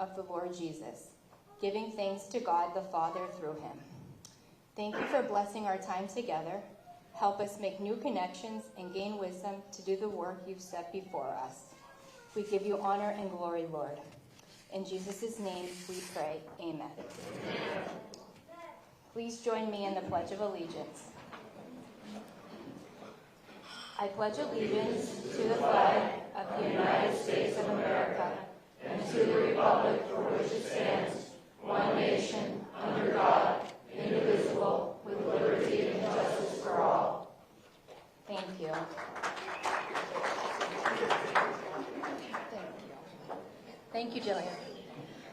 of the Lord Jesus, giving thanks to God the Father through him. Thank you for blessing our time together. Help us make new connections and gain wisdom to do the work you've set before us. We give you honor and glory, Lord. In Jesus' name we pray, amen. Please join me in the Pledge of Allegiance. I pledge allegiance to the flag of the United States of America and to the republic for which it stands, one nation, under God, indivisible, with liberty and justice for all. Thank you. Thank you, Jillian.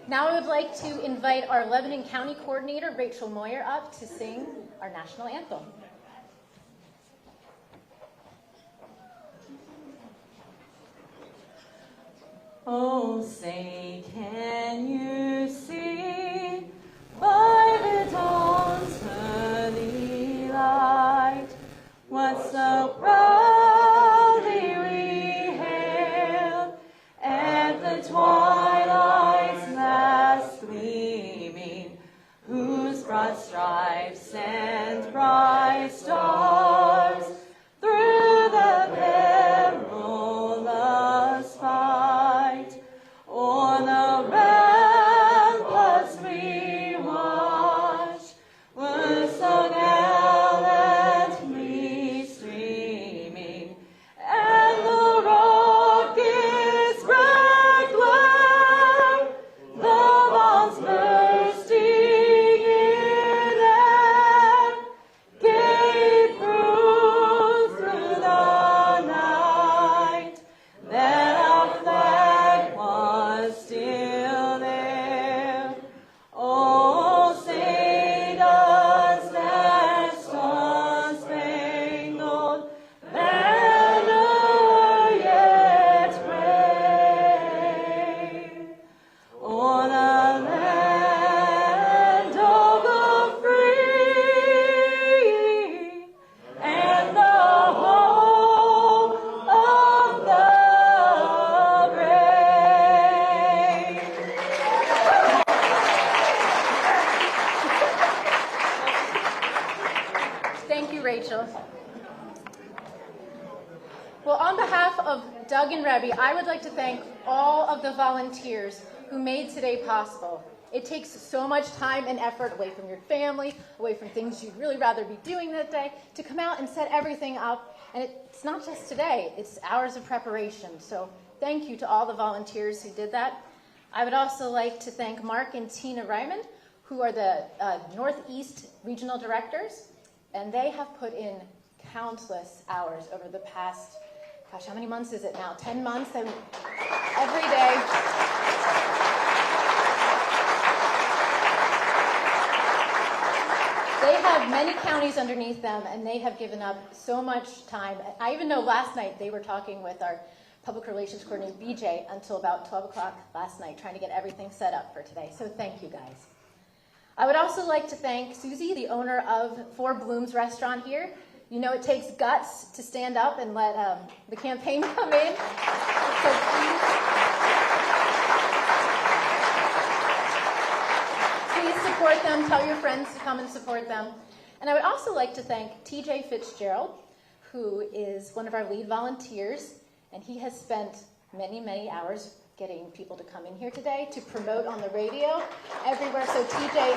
Now I would like to invite our Lebanon County Coordinator, Rachel Moyer, up to sing our national anthem. Oh, say, can you see by the dawn's early light what so proudly we hailed at the twilight's last gleaming, whose broad stripes and bright stars through the perilous fight o'er the ramparts we watched were so gallantly streaming, and the rockets cracked where the bombs bursting in air gave proof through the night that our flag was still there. Oh, say does that star-spangled banner yet wave o'er the land of the free and the home of the brave? Thank you, Rachel. Well, on behalf of Doug and Rebby, I would like to thank all of the volunteers who made today possible. It takes so much time and effort away from your family, away from things you'd really rather be doing that day, to come out and set everything up. And it's not just today, it's hours of preparation. So thank you to all the volunteers who did that. I would also like to thank Mark and Tina Ryman, who are the Northeast Regional Directors, and they have put in countless hours over the past, gosh, how many months is it now? 10 months, every day. They have many counties underneath them, and they have given up so much time. I even know last night they were talking with our Public Relations Coordinator, BJ, until about 12 o'clock last night, trying to get everything set up for today. So thank you, guys. I would also like to thank Susie, the owner of Four Blooms restaurant here. You know it takes guts to stand up and let the campaign come in. So please support them. Tell your friends to come and support them. And I would also like to thank TJ Fitzgerald, who is one of our lead volunteers, and he has spent many, many hours getting people to come in here today to promote on the radio everywhere. So TJ,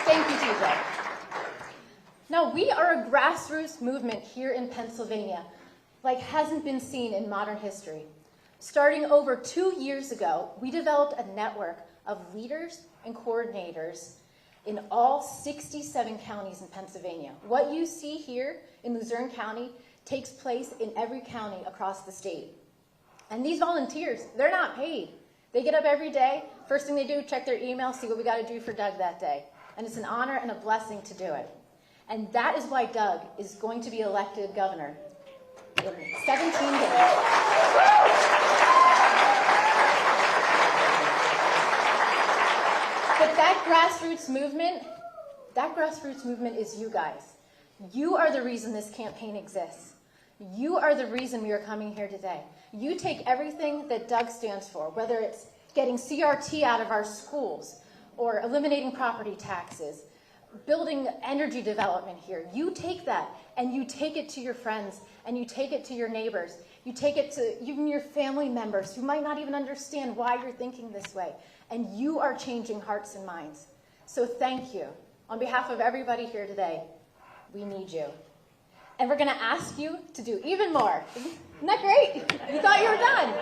thank you, TJ. Now, we are a grassroots movement here in Pennsylvania, like hasn't been seen in modern history. Starting over 2 years ago, we developed a network of leaders and coordinators in all 67 counties in Pennsylvania. What you see here in Luzerne County takes place in every county across the state. And these volunteers, they're not paid. They get up every day, first thing they do, check their email, see what we got to do for Doug that day. And it's an honor and a blessing to do it. And that is why Doug is going to be elected governor in 17 days. But that grassroots movement is you guys. You are the reason this campaign exists. You are the reason we are coming here today. You take everything that Doug stands for, whether it's getting CRT out of our schools or eliminating property taxes, building energy development here. You take that and you take it to your friends and you take it to your neighbors. You take it to even your family members who might not even understand why you're thinking this way. And you are changing hearts and minds. So thank you. On behalf of everybody here today, we need you. And we're going to ask you to do even more. Isn't that great? You thought you were done.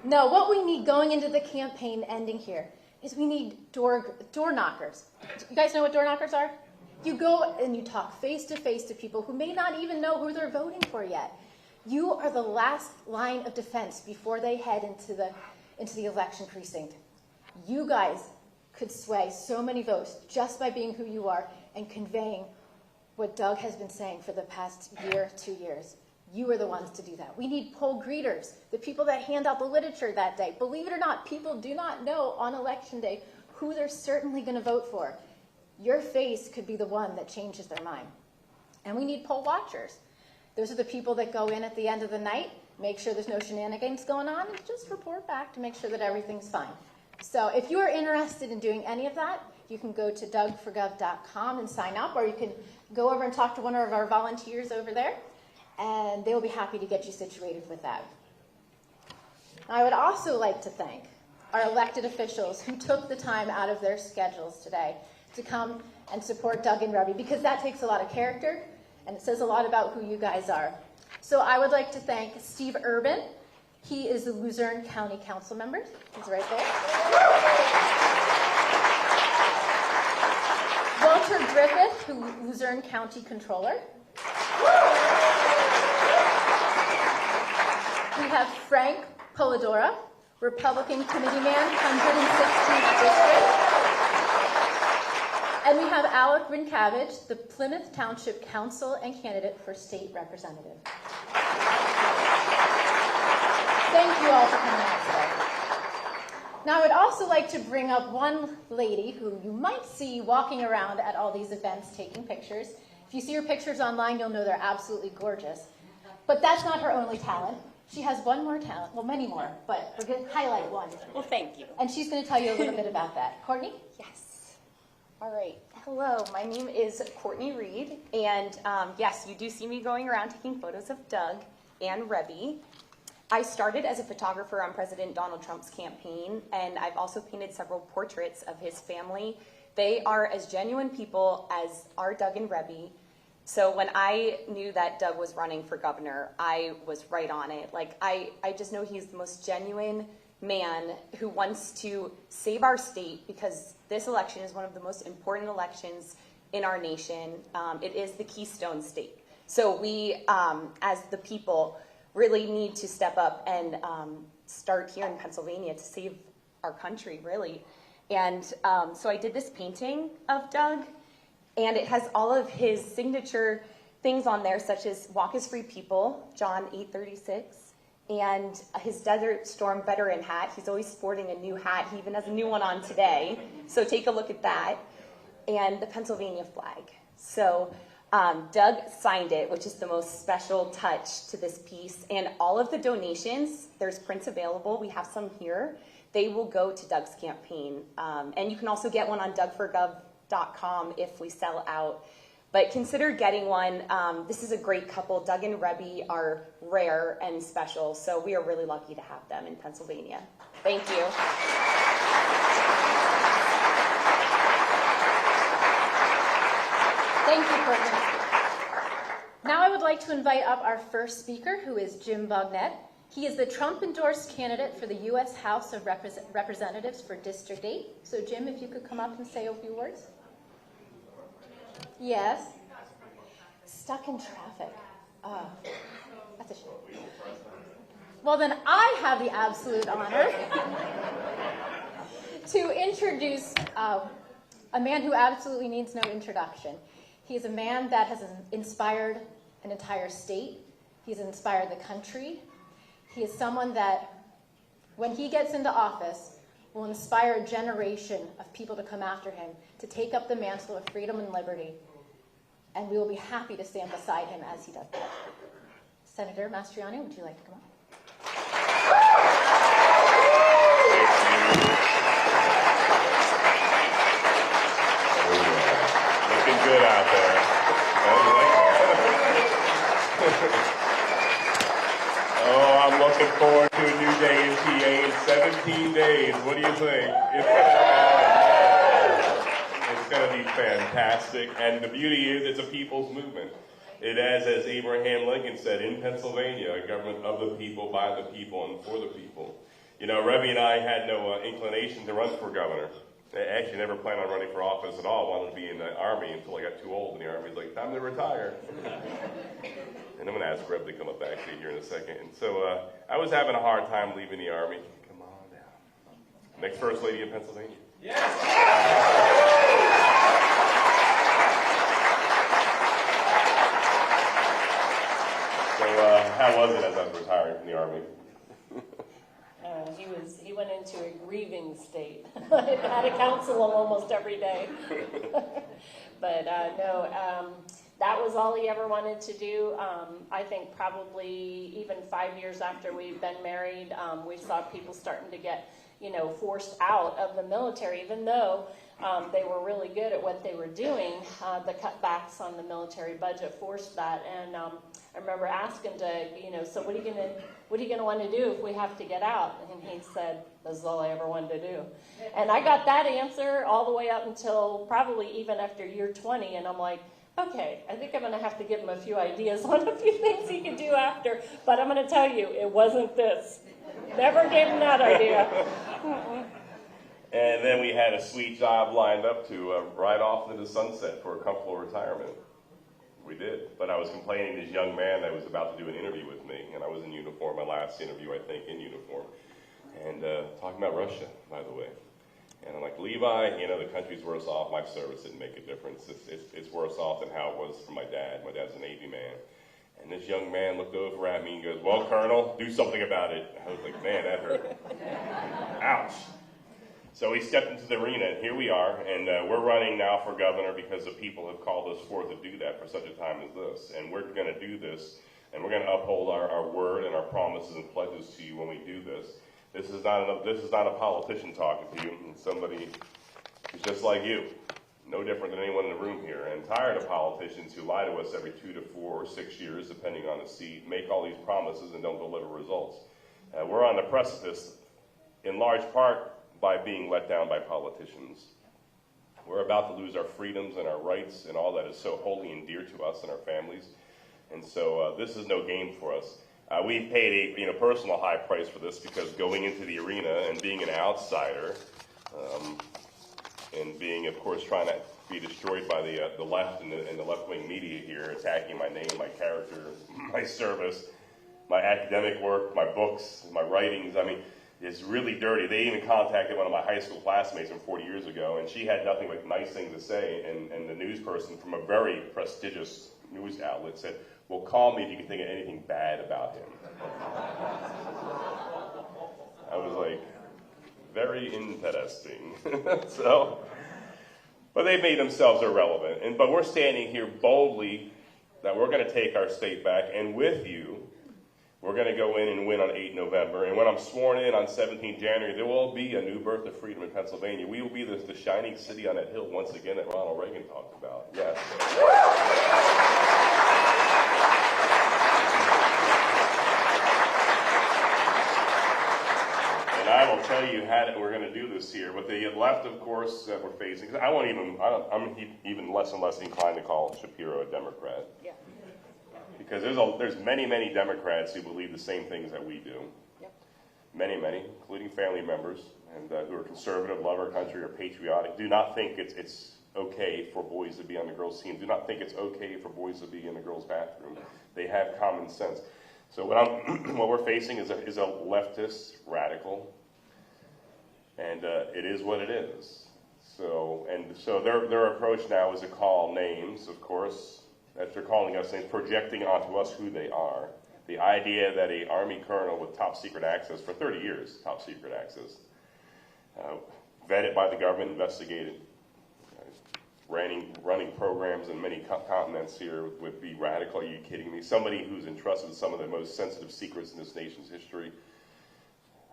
No, what we need going into the campaign ending here is we need door knockers. You guys know what door knockers are? You go and you talk face to face to people who may not even know who they're voting for yet. You are the last line of defense before they head into the election precinct. You guys could sway so many votes just by being who you are and conveying what Doug has been saying for the past year, 2 years. You are the ones to do that. We need poll greeters, the people that hand out the literature that day. Believe it or not, people do not know on election day who they're certainly going to vote for. Your face could be the one that changes their mind. And we need poll watchers. Those are the people that go in at the end of the night, make sure there's no shenanigans going on, and just report back to make sure that everything's fine. So if you are interested in doing any of that, you can go to dougforgov.com and sign up, or you can go over and talk to one of our volunteers over there, and they will be happy to get you situated with that. I would also like to thank our elected officials who took the time out of their schedules today to come and support Doug and Rebby, because that takes a lot of character, and it says a lot about who you guys are. So I would like to thank Steve Urban. He is the Luzerne County Council member. He's right there. Walter Griffith, who Luzerne County Controller. We have Frank Polidora, Republican Committeeman, 116th District. And we have Alec Rincavage, the Plymouth Township Council and candidate for state representative. Thank you all for coming out today. Now, I would also like to bring up one lady who you might see walking around at all these events taking pictures. If you see her pictures online, you'll know they're absolutely gorgeous. But that's not her only talent. She has one more talent, well, many more, but we're going to highlight one. Well, thank you. And she's going to tell you a little bit about that. Courtney? Yes. All right. Hello, my name is Courtney Reed, and yes, you do see me going around taking photos of Doug and Rebby. I started as a photographer on President Donald Trump's campaign, and I've also painted several portraits of his family. They are as genuine people as are Doug and Rebby. So when I knew that Doug was running for governor, I was right on it. Like, I just know he's the most genuine man who wants to save our state, because this election is one of the most important elections in our nation. It is the Keystone State. So we, as the people, really need to step up and start here in Pennsylvania to save our country, really. And so I did this painting of Doug, and it has all of his signature things on there, such as Walk as Free People, John 8:36, and his Desert Storm veteran hat. He's always sporting a new hat. He even has a new one on today. So take a look at that. And the Pennsylvania flag. So Doug signed it, which is the most special touch to this piece. And all of the donations, there's prints available. We have some here. They will go to Doug's campaign. And you can also get one on dougforgov.com if we sell out. But consider getting one. This is a great couple. Doug and Rebby are rare and special, so we are really lucky to have them in Pennsylvania. Thank you. Thank you, Courtney. Now I would like to invite up our first speaker, who is Jim Bognett. He is the Trump-endorsed candidate for the U.S. House of Representatives for District 8. So, Jim, if you could come up and say a few words. Yes. Stuck in traffic. That's a shame. Well, then I have the absolute honor to introduce a man who absolutely needs no introduction. He is a man that has inspired an entire state. He's inspired the country. He is someone that, when he gets into office, will inspire a generation of people to come after him, to take up the mantle of freedom and liberty, and we will be happy to stand beside him as he does that. Senator Mastriano, would you like to come up? Looking good out there. Oh, I'm looking forward to a new day in TA in 17 days. What do you think? It's going to be fantastic. And the beauty is it's a people's movement. It is, as Abraham Lincoln said, in Pennsylvania, a government of the people, by the people, and for the people. You know, Rebbe and I had no inclination to run for governor. I actually never planned on running for office at all. I wanted to be in the Army until I got too old, and the Army's like, time to retire. And I'm going to ask Reb to come up actually here in a second. And so I was having a hard time leaving the Army. Come on down. Next First Lady of Pennsylvania. Yes! So how was it as I was retiring from the Army? He went into a grieving state. I had a counsel him almost every day. But no, that was all he ever wanted to do. I think probably even 5 years after we'd been married, we saw people starting to get, forced out of the military, even though they were really good at what they were doing. The cutbacks on the military budget forced that, and I remember asking to, so what are you gonna want to do if we have to get out? And he said, this is all I ever wanted to do. And I got that answer all the way up until probably even after year 20, and I'm like, okay, I think I'm going to have to give him a few ideas on a few things he could do after, but I'm going to tell you, it wasn't this. Never gave him that idea. And then we had a sweet job lined up to ride off into the sunset for a comfortable retirement. We did, but I was complaining to this young man that was about to do an interview with me, and I was in uniform, my last interview, I think, in uniform, and talking about Russia, by the way. And I'm like, Levi, the country's worse off. My service didn't make a difference. It's worse off than how it was for my dad. My dad's a Navy man. And this young man looked over at me and goes, well, Colonel, do something about it. I was like, man, that hurt. Ouch. So he stepped into the arena, and here we are, and we're running now for governor because the people have called us forth to do that for such a time as this. And we're going to do this, and we're going to uphold our word and our promises and pledges to you when we do this. This is not a politician talking to you. It's somebody who's just like you, no different than anyone in the room here, and tired of politicians who lie to us every 2 to 4 or 6 years, depending on the seat, make all these promises and don't deliver results. We're on the precipice, in large part, by being let down by politicians. We're about to lose our freedoms and our rights and all that is so holy and dear to us and our families. And so this is no game for us. We've paid a personal high price for this because going into the arena and being an outsider and being, of course, trying to be destroyed by the left and the left-wing media here, attacking my name, my character, my service, my academic work, my books, my writings. I mean, it's really dirty. They even contacted one of my high school classmates from 40 years ago, and she had nothing but nice things to say, and the news person from a very prestigious news outlet said, well, call me if you can think of anything bad about him. I was like, very interesting. But they made themselves irrelevant. But we're standing here boldly that we're going to take our state back, and with you, we're going to go in and win on 8 November. And when I'm sworn in on 17 January, there will be a new birth of freedom in Pennsylvania. We will be the shining city on that hill once again that Ronald Reagan talked about. Yes. And I will tell you how we're going to do this here. With the left, of course, that we're facing, because I'm even less and less inclined to call Shapiro a Democrat. Yeah. Because there's many, many Democrats who believe the same things that we do. Yep. Many, including family members, and who are conservative, love our country, are patriotic, do not think it's okay for boys to be on the girls' team. Do not think it's okay for boys to be in the girls' bathroom. They have common sense. So what we're facing is a leftist radical, and it is what it is. So their approach now is to call names, of course, that they're calling us and projecting onto us who they are. The idea that an Army colonel with top secret access for 30 years, top secret access, vetted by the government, investigated, running programs in many continents here would be radical. Are you kidding me? Somebody who's entrusted with some of the most sensitive secrets in this nation's history.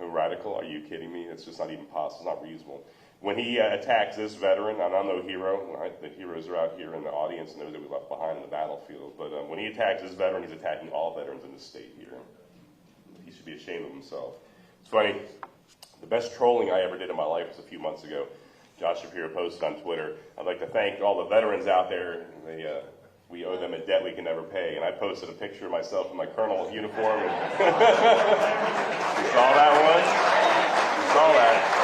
Radical? Are you kidding me? It's just not even possible. It's not reasonable. When he attacks this veteran, and I'm no hero, right? The heroes are out here in the audience and those that we left behind in the battlefield, but when he attacks this veteran, he's attacking all veterans in the state here. He should be ashamed of himself. It's funny, the best trolling I ever did in my life was a few months ago. Josh Shapiro posted on Twitter, "I'd like to thank all the veterans out there. We owe them a debt we can never pay." And I posted a picture of myself in my colonel uniform. And you saw that one? You saw that?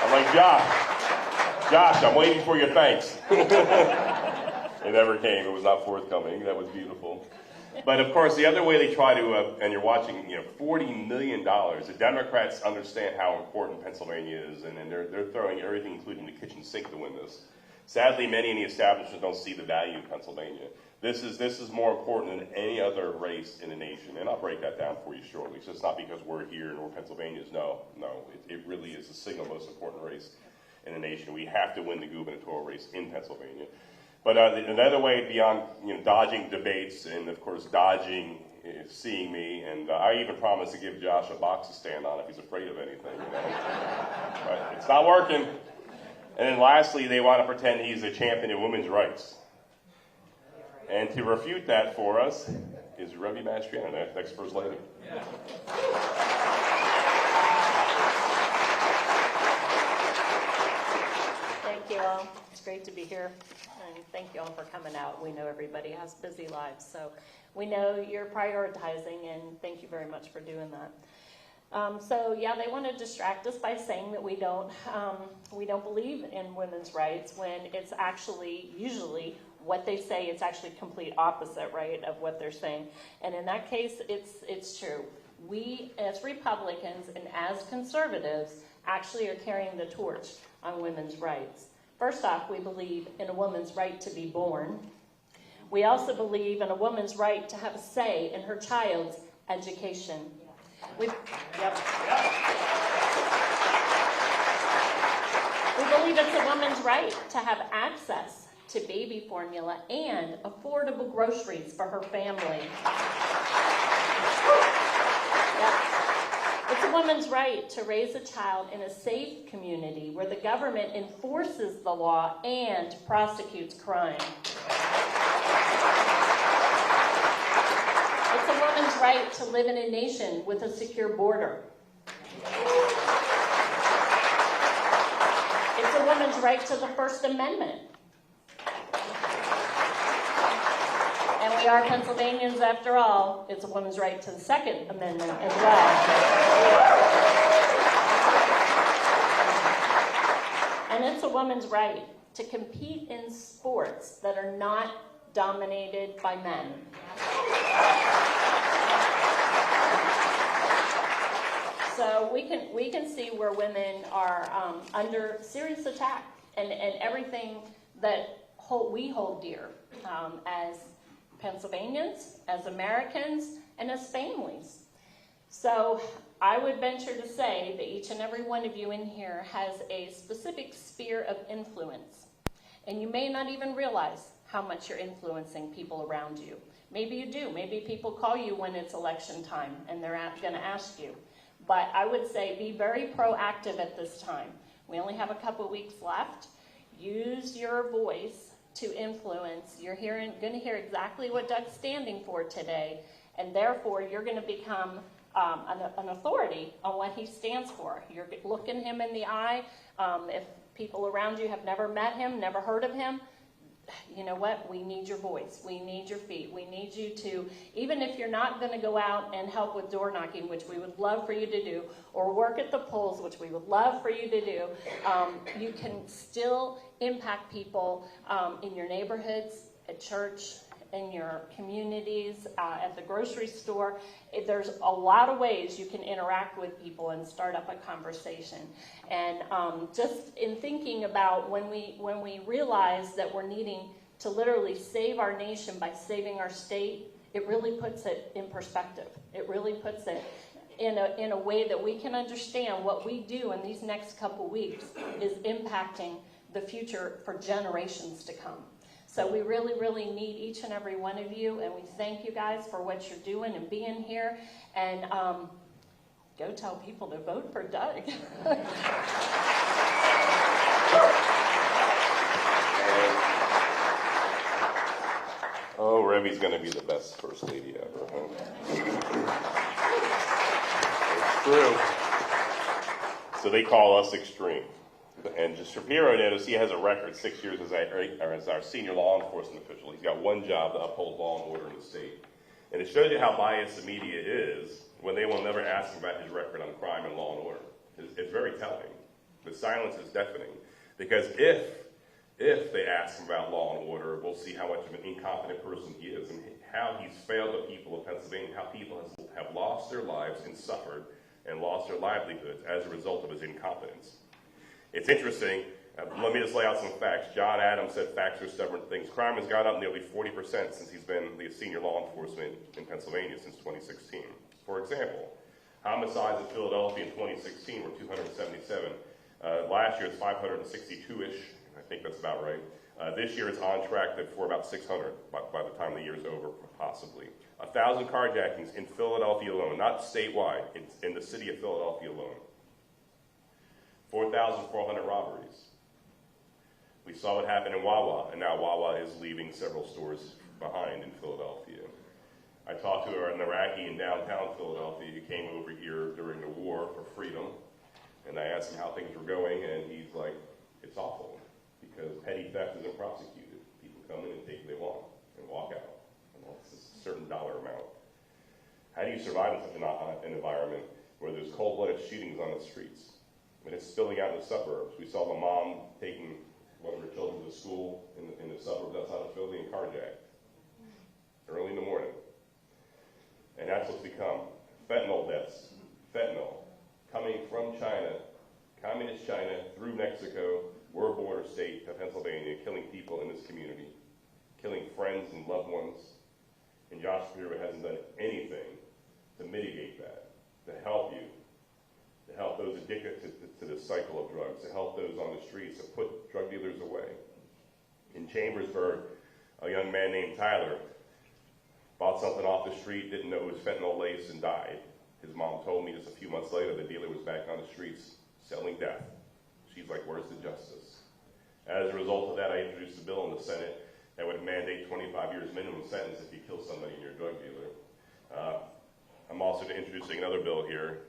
I'm like, Josh, I'm waiting for your thanks. It never came. It was not forthcoming. That was beautiful. But of course, the other way they try to, and you're watching, $40 million. The Democrats understand how important Pennsylvania is, and they're throwing everything, including the kitchen sink, to win this. Sadly, many in the establishment don't see the value of Pennsylvania. This is more important than any other race in the nation, and I'll break that down for you shortly. So it's not because we're here and we're Pennsylvanians. No, it really is the single most important race in the nation. We have to win the gubernatorial race in Pennsylvania. But another way beyond dodging debates and of course dodging seeing me, and I even promised to give Josh a box to stand on if he's afraid of anything. But it's not working. And then lastly, they want to pretend he's a champion of women's rights. And to refute that for us is Rebbe Mastriano, next First Lady. Yeah. Thank you all. It's great to be here. And thank you all for coming out. We know everybody has busy lives, so we know you're prioritizing, and thank you very much for doing that. They want to distract us by saying that we don't believe in women's rights, when it's actually usually what they say. It's actually complete opposite, right, of what they're saying. And in that case, it's true. We, as Republicans and as conservatives, actually are carrying the torch on women's rights. First off, we believe in a woman's right to be born. We also believe in a woman's right to have a say in her child's education. We believe it's a woman's right to have access to baby formula and affordable groceries for her family. It's a woman's right to raise a child in a safe community where the government enforces the law and prosecutes crime. It's a woman's right to live in a nation with a secure border. It's a woman's right to the First Amendment. And we are Pennsylvanians after all. It's a woman's right to the Second Amendment as well. And it's a woman's right to compete in sports that are not dominated by men. So we can see where women are under serious attack, and everything that we hold dear as Pennsylvanians, as Americans, and as families. So I would venture to say that each and every one of you in here has a specific sphere of influence, and you may not even realize how much you're influencing people around you. Maybe you do. Maybe people call you when it's election time and they're going to ask you. But I would say be very proactive at this time. We only have a couple weeks left. Use your voice to influence. You're going to hear exactly what Doug's standing for today, and therefore you're going to become an authority on what he stands for. You're looking him in the eye. If people around you have never met him, never heard of him, you know what? We need your voice. We need your feet. We need you to, even if you're not going to go out and help with door knocking, which we would love for you to do, or work at the polls, which we would love for you to do, you can still impact people in your neighborhoods, at church, in your communities, at the grocery store. There's a lot of ways you can interact with people and start up a conversation. And just in thinking about when we realize that we're needing to literally save our nation by saving our state, it really puts it in perspective. It really puts it in a way that we can understand what we do in these next couple weeks is impacting the future for generations to come. So we really, really need each and every one of you, and we thank you guys for what you're doing and being here. And go tell people to vote for Doug. Oh, Rebby's going to be the best first lady ever. It's true. So they call us extreme. And just Shapiro noticed he has a record, 6 years as our senior law enforcement official. He's got one job to uphold law and order in the state. And it shows you how biased the media is when they will never ask him about his record on crime and law and order. It's very telling. The silence is deafening. Because if they ask him about law and order, we'll see how much of an incompetent person he is and how he's failed the people of Pennsylvania, how people have lost their lives and suffered and lost their livelihoods as a result of his incompetence. It's interesting. Let me just lay out some facts. John Adams said facts are stubborn things. Crime has gone up nearly 40% since he's been the senior law enforcement in Pennsylvania since 2016. For example, homicides in Philadelphia in 2016 were 277. Last year it's 562-ish. I think that's about right. This year it's on track for about 600 by the time the year's over, possibly. 1,000 carjackings in Philadelphia alone, not statewide, in the city of Philadelphia alone. 4,400 robberies. We saw what happened in Wawa, and now Wawa is leaving several stores behind in Philadelphia. I talked to an Iraqi in downtown Philadelphia who came over here during the war for freedom, and I asked him how things were going, and he's like, it's awful, because petty theft isn't prosecuted. People come in and take what they want and walk out. And that's a certain dollar amount. How do you survive in such an environment where there's cold-blooded shootings on the streets? And it's spilling out in the suburbs. We saw the mom taking one of her children to school in the suburbs outside of Philly and carjacked early in the morning. And that's what's become fentanyl deaths. Fentanyl coming from China, communist China, through Mexico. We're a border state of Pennsylvania, killing people in this community, killing friends and loved ones. And Josh Shapiro hasn't done anything to mitigate that, to help you, to help those addicted to the cycle of drugs, to help those on the streets, to put drug dealers away. In Chambersburg, a young man named Tyler bought something off the street, didn't know it was fentanyl laced, and died. His mom told me just a few months later the dealer was back on the streets selling death. She's like, where's the justice? As a result of that, I introduced a bill in the Senate that would mandate 25 years minimum sentence if you kill somebody and you're a drug dealer. I'm also introducing another bill here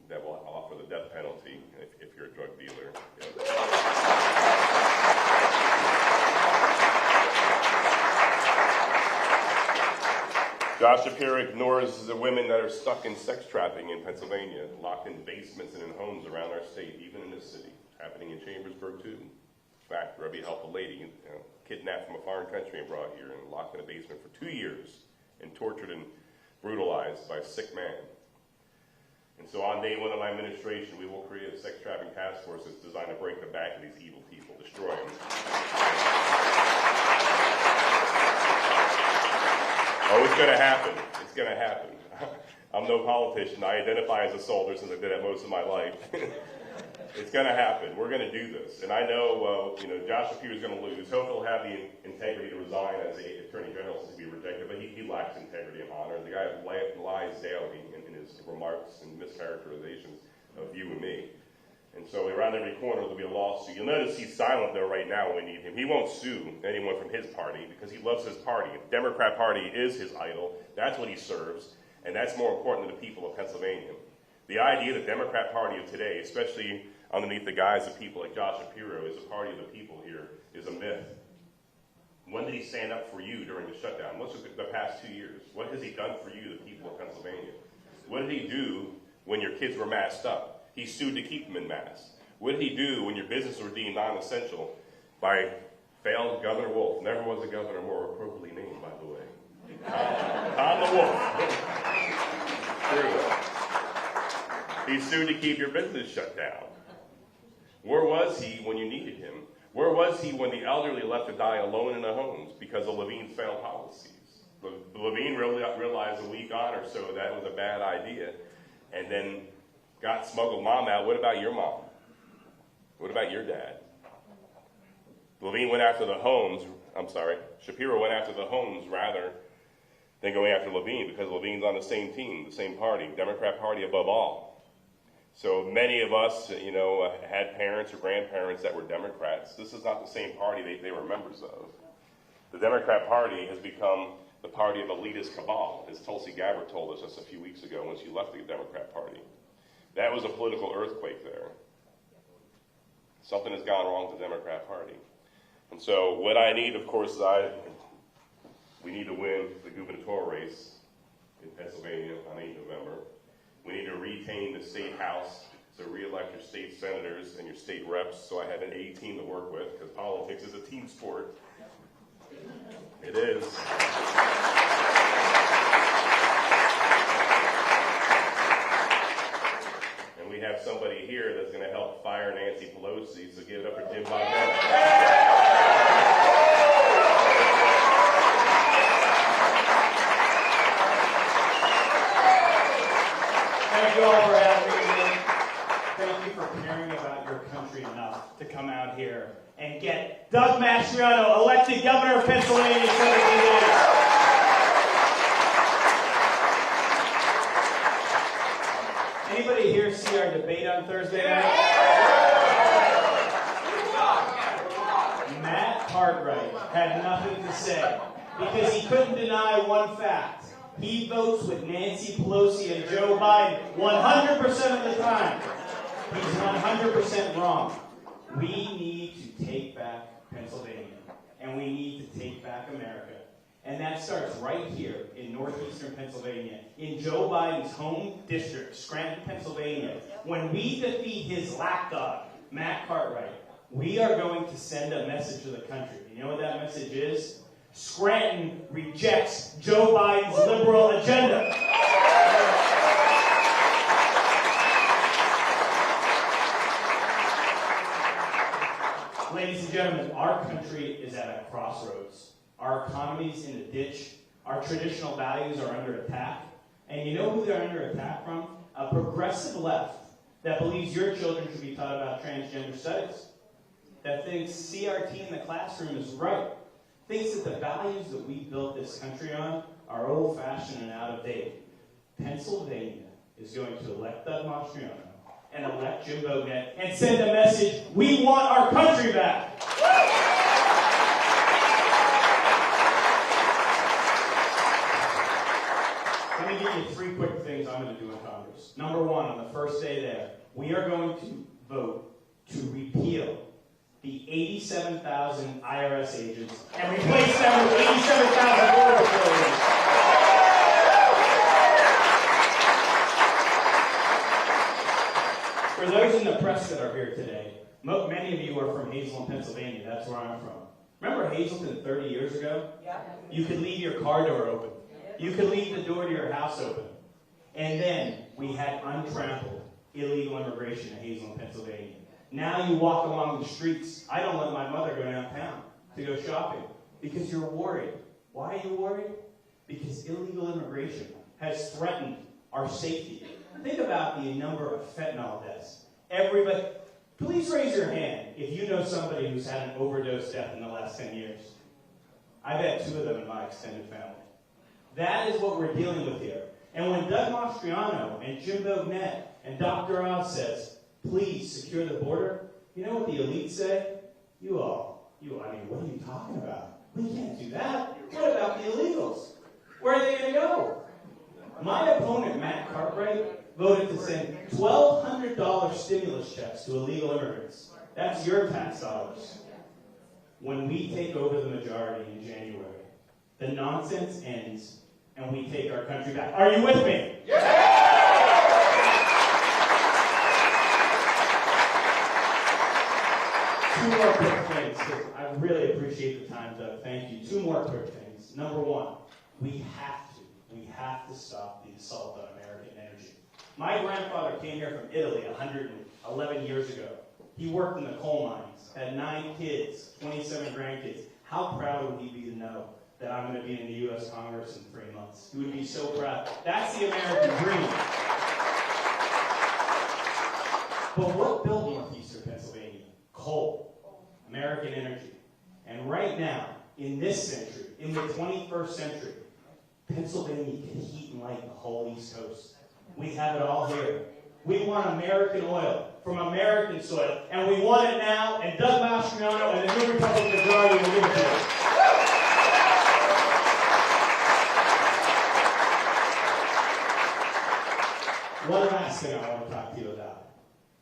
that will offer the death penalty if you're a drug dealer. Josh Shapiro ignores the women that are stuck in sex trafficking in Pennsylvania, locked in basements and in homes around our state, even in this city, happening in Chambersburg too. In fact, Rebbe helped a lady kidnapped from a foreign country and brought here and locked in a basement for 2 years and tortured and brutalized by a sick man. And so on day one of my administration, we will create a sex trafficking task force that's designed to break the back of these evil people, destroy them. Oh, it's going to happen. It's going to happen. I'm no politician. I identify as a soldier since I did that most of my life. It's going to happen. We're going to do this. And I know, Josh Shapiro is going to lose. Hopefully he'll have the integrity to resign as the Attorney General since he'll be rejected, but he lacks integrity and honor. The guy lies daily in his remarks and mischaracterizations of you and me. And so around every corner there'll be a lawsuit. You'll notice he's silent though right now when we need him. He won't sue anyone from his party because he loves his party. The Democrat Party is his idol. That's what he serves. And that's more important to the people of Pennsylvania. The idea of the Democrat Party of today, especially underneath the guise of people like Josh Shapiro, is a party of the people here, is a myth. When did he stand up for you during the shutdown? Let's look at the past 2 years. What has he done for you, the people of Pennsylvania? What did he do when your kids were masked up? He sued to keep them in masks. What did he do when your business were deemed non-essential by failed Governor Wolf? Never was a governor more appropriately named, by the way. Tom the Wolf. True. He sued to keep your business shut down. Where was he when you needed him? Where was he when the elderly left to die alone in their homes because of Levine's failed policies? Levine realized a week on or so that was a bad idea, and then got smuggled mom out. What about your mom? What about your dad? Shapiro went after the homes rather than going after Levine, because Levine's on the same team, the same party, Democrat Party above all. So many of us, had parents or grandparents that were Democrats. This is not the same party they were members of. The Democrat Party has become the party of elitist cabal, as Tulsi Gabbard told us just a few weeks ago when she left the Democrat Party. That was a political earthquake there. Something has gone wrong with the Democrat Party. And so what I need, of course, is we need to win the gubernatorial race in Pennsylvania on 8 November. We need to retain the state house, so re-elect your state senators and your state reps, so I have an A team to work with, because politics is a team sport. It is. And we have somebody here that's going to help fire Nancy Pelosi, so give it up for Jim Bob. Thank you all for having me. Thank you for caring about your country enough to come out here and get Doug Mastriano elected governor of Pennsylvania. Anybody here see our debate on Thursday night? Matt Cartwright had nothing to say because he couldn't deny one fact. He votes with Nancy Pelosi and Joe Biden 100% of the time. He's 100% wrong. We need to take back Pennsylvania, and we need to take back America. And that starts right here in northeastern Pennsylvania, in Joe Biden's home district, Scranton, Pennsylvania. When we defeat his lapdog, Matt Cartwright, we are going to send a message to the country. You know what that message is? Scranton rejects Joe Biden's liberal agenda. Ladies and gentlemen, our country is at a crossroads. Our economy's in a ditch. Our traditional values are under attack. And you know who they're under attack from? A progressive left that believes your children should be taught about transgender studies. That thinks CRT in the classroom is right. Thinks that the values that we built this country on are old-fashioned and out of date. Pennsylvania is going to elect Doug Mastriano and elect Jim Bognett and send a message, we want our country back. Let me give you 3 quick things I'm going to do in Congress. Number 1, on the first day there, we are going to vote to repeal the 87,000 IRS agents and replace them with 87,000 border patrol agents. For those in the press that are here today, many of you are from Hazleton, Pennsylvania. That's where I'm from. Remember Hazleton 30 years ago? Yeah. You could leave your car door open. You could leave the door to your house open. And then we had untrampled illegal immigration in Hazleton, Pennsylvania. Now you walk along the streets. I don't let my mother go downtown to go shopping because you're worried. Why are you worried? Because illegal immigration has threatened our safety. Think about the number of fentanyl deaths. Everybody, please raise your hand if you know somebody who's had an overdose death in the last 10 years. I've had 2 of them in my extended family. That is what we're dealing with here. And when Doug Mastriano and Jim Bognett and Dr. Oz says, please secure the border, you know what the elites say? I mean, what are you talking about? We can't do that. What about the illegals? Where are they going to go? My opponent, Matt Cartwright, voted to send $1,200 stimulus checks to illegal immigrants. That's your tax dollars. When we take over the majority in January, the nonsense ends and we take our country back. Are you with me? Yeah! Two more quick things, because I really appreciate the time, Doug. Thank you. 2 more quick things. Number 1, we have to stop the assault on American energy. My grandfather came here from Italy 111 years ago. He worked in the coal mines, had 9 kids, 27 grandkids. How proud would he be to know that I'm going to be in the U.S. Congress in 3 months? He would be so proud. That's the American dream. But what built northeastern Pennsylvania? Coal. American energy. right now, in this century, in the 21st century, Pennsylvania can heat and light the whole East Coast. We have it all here. We want American oil from American soil, and we want it now, and Doug Mastriano and the new Republican majority will give it to us. One last thing I want to talk to you about.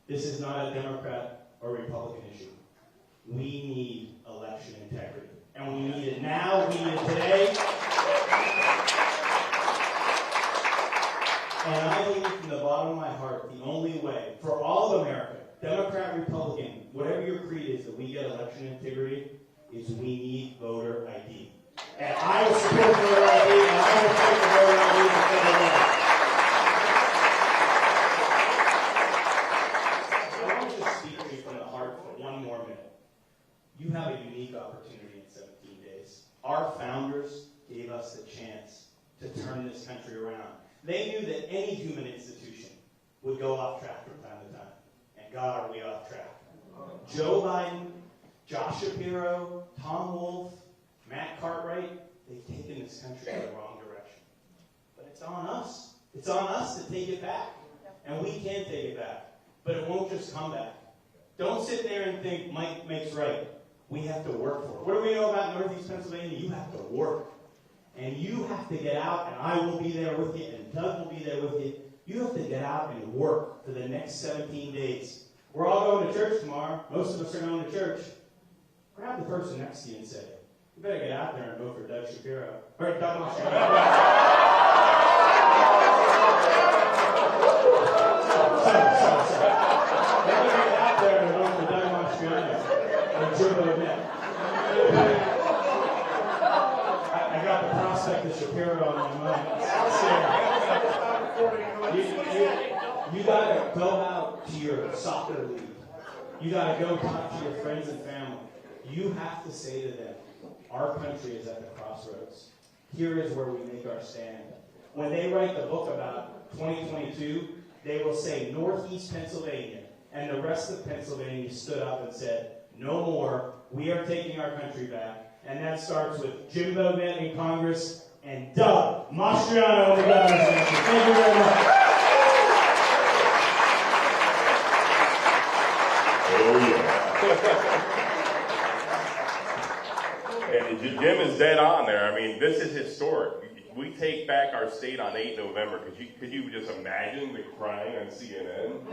This is not a Democrat or Republican issue. We need election integrity. And we need it now, we need it today. And I believe from the bottom of my heart, the only way for all of America, Democrat, Republican, whatever your creed is, that we get election integrity, is we need voter ID. And I will support voter ID, and I will fight for voter ID for federal law. I want to just speak to you from the heart for one more minute. You have a unique opportunity in 17 days. Our founders gave us the chance to turn this country around. They knew that any human institution would go off track from time to time. And God, are we off track? Joe Biden, Josh Shapiro, Tom Wolf, Matt Cartwright, they've taken this country in the wrong direction. But it's on us. It's on us to take it back. And we can take it back. But it won't just come back. Don't sit there and think Mike makes right. We have to work for it. What do we know about Northeast Pennsylvania? You have to work. And you have to get out, and I will be there with you, and Doug will be there with you. You have to get out and work for the next 17 days. We're all going to church tomorrow. Most of us are going to church. Grab the person next to you and say, you better get out there and vote for Doug Shapiro. Or Doug Mastriano. Sorry. You better get out there and vote for Doug Mastriano. Or Jimbo Net. I got the prospect of Shapiro on my mind. You got to go out to your soccer league. You got to go talk to your friends and family. You have to say to them, our country is at the crossroads. Here is where we make our stand. When they write the book about 2022, they will say Northeast Pennsylvania, and the rest of Pennsylvania stood up and said, no more, we are taking our country back. And that starts with Jimbo Net in Congress and Doug Mastriano in the governor's mansion. Thank you very much. Oh, yeah. And Jim is dead on there. I mean, this is historic. We take back our state on 8 November. Could you just imagine the crying on CNN?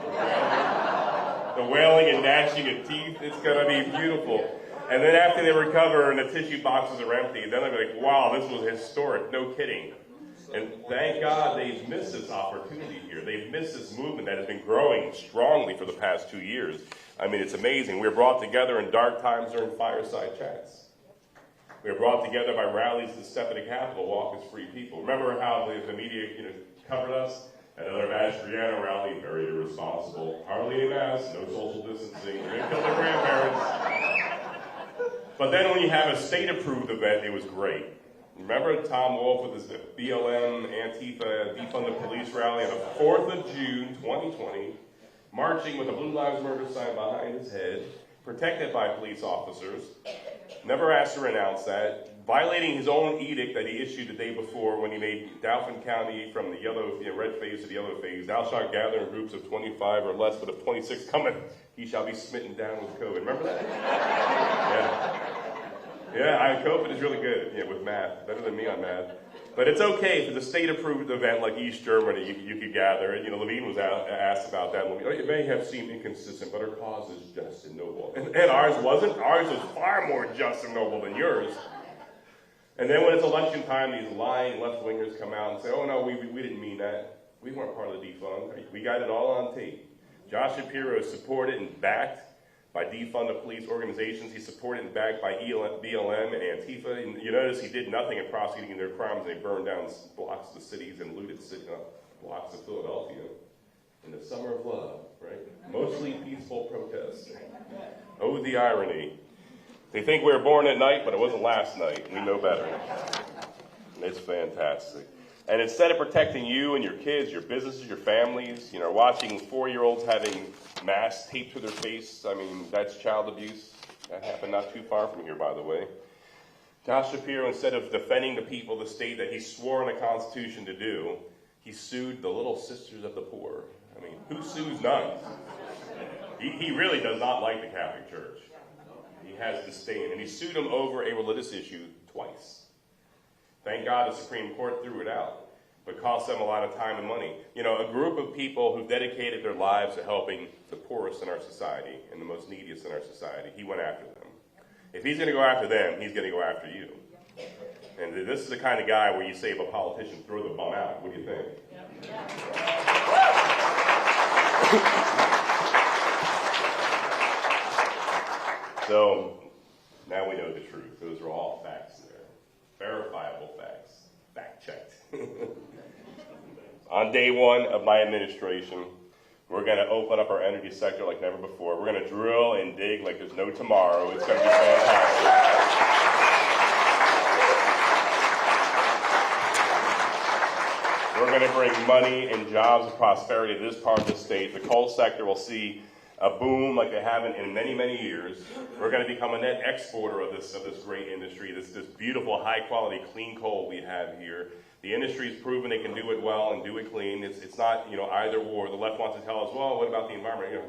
The wailing and gnashing of teeth? It's going to be beautiful. And then after they recover and the tissue boxes are empty, then they'll be like, wow, this was historic. No kidding. And thank God they've missed this opportunity here. They've missed this movement that has been growing strongly for the past 2 years. I mean, it's amazing. We were brought together in dark times during fireside chats. We were brought together by rallies to step in the Capitol, walk as free people. Remember how the media covered us? Another Mastriano rally, very irresponsible. Hardly a mask, no social distancing. We're going to kill their grandparents. But then when you have a state-approved event, it was great. Remember Tom Wolf with his BLM, Antifa, defund the police rally on the 4th of June, 2020, marching with a Blue Lives Matter sign behind his head, protected by police officers, never asked to renounce that, violating his own edict that he issued the day before when he made Dauphin County from the red phase to the yellow phase. Thou shalt gather in groups of 25 or less, but if 26 cometh, he shall be smitten down with COVID. Remember that? Yeah, COVID is really good with math. Better than me on math. But it's okay for the state-approved event like East Germany, you could gather. Levine was asked about that. It may have seemed inconsistent, but our cause is just and noble. And ours wasn't. Ours was far more just and noble than yours. And then when it's election time, these lying left-wingers come out and say, oh, no, we didn't mean that. We weren't part of the defund. We got it all on tape. Josh Shapiro is supported and backed by defund the police organizations. He's supported and backed by BLM and Antifa. And you notice he did nothing in prosecuting their crimes. They burned down blocks of the cities and looted blocks of Philadelphia in the summer of love, right? Mostly peaceful protests. Oh, the irony. They think we were born at night, but it wasn't last night. We know better. It's fantastic. And instead of protecting you and your kids, your businesses, your families, watching 4-year-olds having masks taped to their face, I mean, that's child abuse. That happened not too far from here, by the way. Josh Shapiro, instead of defending the people of the state that he swore in the Constitution to do, he sued the Little Sisters of the Poor. I mean, who sues nuns? He really does not like the Catholic Church. He has disdain, and he sued them over a religious issue twice. Thank God the Supreme Court threw it out, but it cost them a lot of time and money. You know, a group of people who dedicated their lives to helping the poorest in our society and the most neediest in our society, he went after them. If he's going to go after them, he's going to go after you. And this is the kind of guy where you save a politician, throw the bum out. What do you think? So, now we know the truth. Those are all facts there. Verifiable facts. Fact-checked. On day one of my administration, we're going to open up our energy sector like never before. We're going to drill and dig like there's no tomorrow. It's going to be fantastic. We're going to bring money and jobs and prosperity to this part of the state. The coal sector will see a boom like they haven't in many, many years. We're going to become a net exporter of this great industry, this beautiful, high-quality, clean coal we have here. The industry's proven they can do it well and do it clean. It's not, either or. The left wants to tell us, well, what about the environment?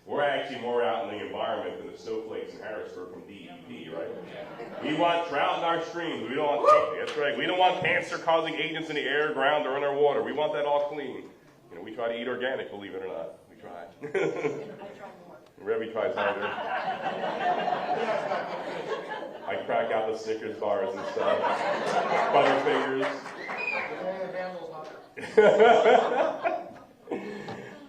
We're actually more out in the environment than the snowflakes in Harrisburg from DEP, right? We want trout in our streams. We don't want, that's right. We don't want cancer-causing agents in the air, ground, or in our water. We want that all clean. We try to eat organic, believe it or not. We try. I try more. Revy tries harder. I crack out the Snickers bars and stuff. Butterfingers.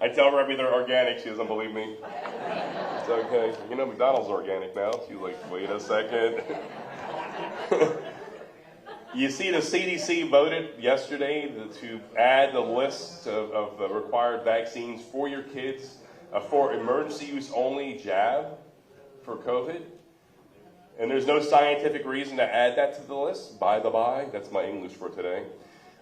I tell Revy they're organic. She doesn't believe me. It's okay. McDonald's organic now. She's like, wait a second. You see, the CDC voted yesterday to add the list of required vaccines for your kids for emergency use only jab for COVID. And there's no scientific reason to add that to the list, by the by. That's my English for today.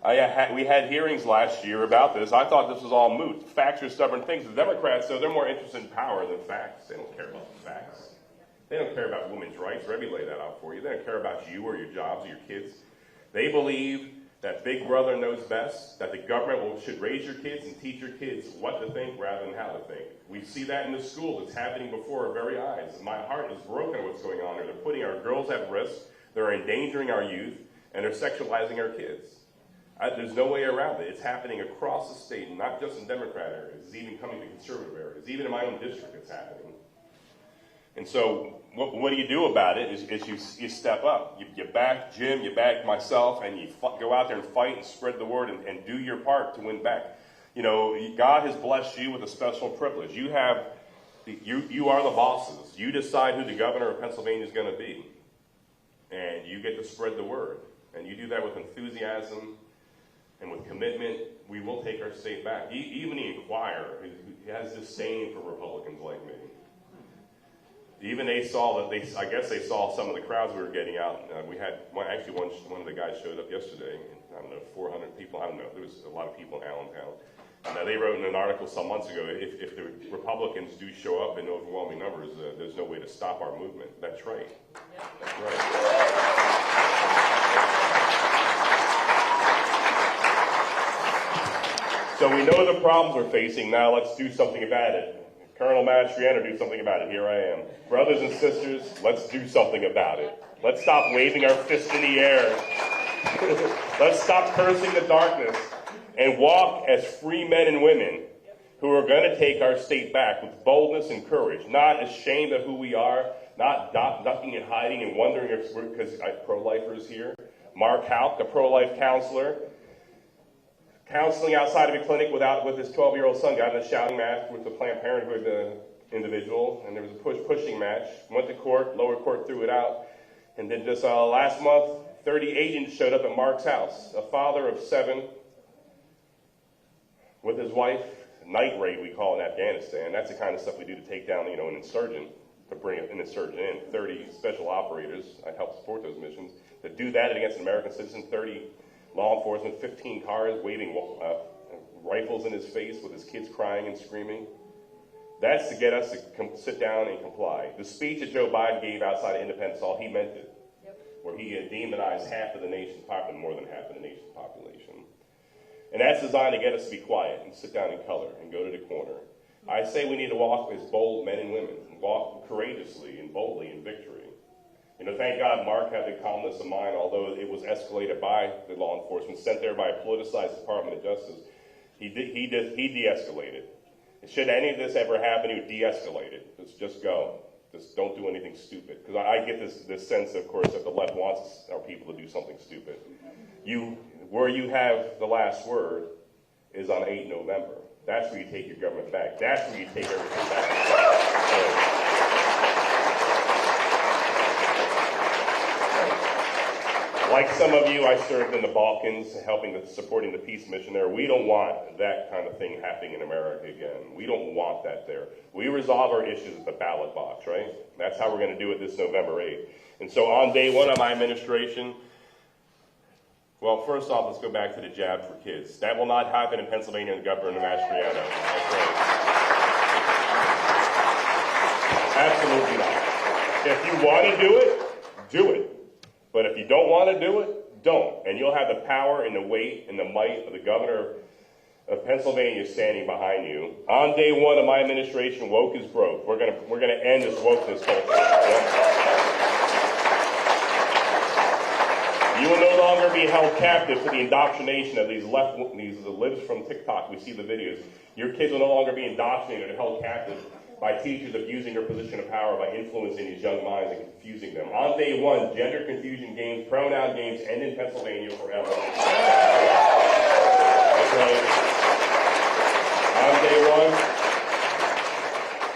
We had hearings last year about this. I thought this was all moot. Facts are stubborn things. The Democrats, though, they're more interested in power than facts. They don't care about the facts. They don't care about women's rights. Revy laid that out for you. They don't care about you or your jobs or your kids. They believe that Big Brother knows best, that the government should raise your kids and teach your kids what to think rather than how to think. We see that in the schools. It's happening before our very eyes. My heart is broken at what's going on there. They're putting our girls at risk. They're endangering our youth, and they're sexualizing our kids. There's no way around it. It's happening across the state, not just in Democrat areas. It's even coming to conservative areas. Even in my own district, it's happening. And so what do you do about it is you step up. You back Jim, you back myself, and you go out there and fight and spread the word and do your part to win back. God has blessed you with a special privilege. You are the bosses. You decide who the governor of Pennsylvania is going to be. And you get to spread the word. And you do that with enthusiasm and with commitment. We will take our state back. Even the Inquirer, who has disdain for Republicans like me. Even they saw that I guess they saw some of the crowds we were getting out. We had one of the guys showed up yesterday. I don't know, 400 people. I don't know. There was a lot of people in Allentown. And they wrote in an article some months ago, if the Republicans do show up in overwhelming numbers, there's no way to stop our movement. That's right. That's right. So we know the problems we're facing. Now let's do something about it. Colonel Mastriano, do something about it. Here I am. Brothers and sisters, let's do something about it. Let's stop waving our fist in the air. Let's stop cursing the darkness and walk as free men and women who are going to take our state back with boldness and courage, not ashamed of who we are, not ducking and hiding and wondering if we're, because pro-lifers here. Mark Houck, a pro-life counselor, counseling outside of a clinic with his 12-year-old son, got in a shouting match with the Planned Parenthood individual, and there was a pushing match. Went to court, lower court threw it out, and then just last month, 30 agents showed up at Mark's house, a father of 7 with his wife. Night raid, we call it in Afghanistan. That's the kind of stuff we do to take down, an insurgent, to bring an insurgent in. 30 special operators, I help support those missions, to do that against an American citizen. 30 law enforcement, 15 cars waving rifles in his face with his kids crying and screaming. That's to get us to sit down and comply. The speech that Joe Biden gave outside of Independence Hall, he meant it. Yep. where he demonized half of the nation's population, more than half of the nation's population. And that's designed to get us to be quiet and sit down in color and go to the corner. I say we need to walk as bold men and women, walk courageously and boldly in victory. You know, thank God Mark had the calmness of mind, although it was escalated by the law enforcement, sent there by a politicized Department of Justice. He de-escalated. Should any of this ever happen, he would de-escalate it. Just go. Just don't do anything stupid. Because I get this sense, of course, that the left wants our people to do something stupid. Where you have the last word is on 8 November. That's where you take your government back. That's where you take everything back. Like some of you, I served in the Balkans, supporting the peace mission there. We don't want that kind of thing happening in America again. We don't want that there. We resolve our issues at the ballot box, right? That's how we're going to do it this November 8th. And so on day one of my administration, well, first off, let's go back to the jab for kids. That will not happen in Pennsylvania and Governor Mastriano. That's right. Absolutely not. If you want to do it, do it. But if you don't want to do it, don't. And you'll have the power and the weight and the might of the governor of Pennsylvania standing behind you. On day one of my administration, woke is broke. We're gonna end this wokeness culture. Yep. You will no longer be held captive to the indoctrination of these libs from TikTok. We see the videos. Your kids will no longer be indoctrinated or held captive by teachers abusing their position of power by influencing these young minds and confusing them. On day one, gender confusion games, pronoun games end in Pennsylvania forever. That's right.